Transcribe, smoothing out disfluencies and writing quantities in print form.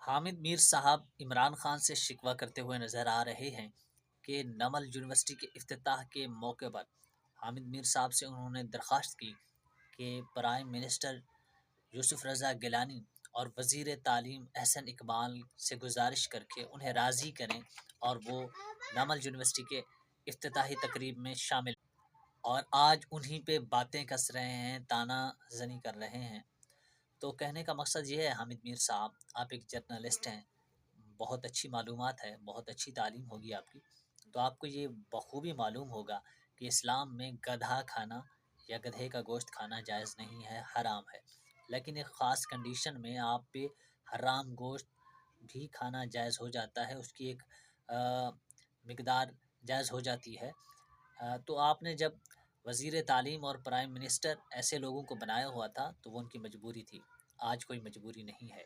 حامد میر صاحب عمران خان سے شکوہ کرتے ہوئے نظر آ رہے ہیں کہ نمل یونیورسٹی کے افتتاح کے موقع پر حامد میر صاحب سے انہوں نے درخواست کی کہ پرائم منسٹر یوسف رضا گیلانی اور وزیر تعلیم احسن اقبال سے گزارش کر کے انہیں راضی کریں اور وہ نمل یونیورسٹی کے افتتاحی تقریب میں شامل، اور آج انہی پہ باتیں کس رہے ہیں، تانا زنی کر رہے ہیں۔ تو کہنے کا مقصد یہ ہے حامد میر صاحب، آپ ایک جرنلسٹ ہیں، بہت اچھی معلومات ہے، بہت اچھی تعلیم ہوگی آپ کی، تو آپ کو یہ بخوبی معلوم ہوگا کہ اسلام میں گدھا کھانا یا گدھے کا گوشت کھانا جائز نہیں ہے، حرام ہے، لیکن ایک خاص کنڈیشن میں آپ پہ حرام گوشت بھی کھانا جائز ہو جاتا ہے، اس کی ایک مقدار جائز ہو جاتی ہے۔ تو آپ نے جب وزیر تعلیم اور پرائم منسٹر ایسے لوگوں کو بنایا ہوا تھا تو وہ ان کی مجبوری تھی، آج کوئی مجبوری نہیں ہے۔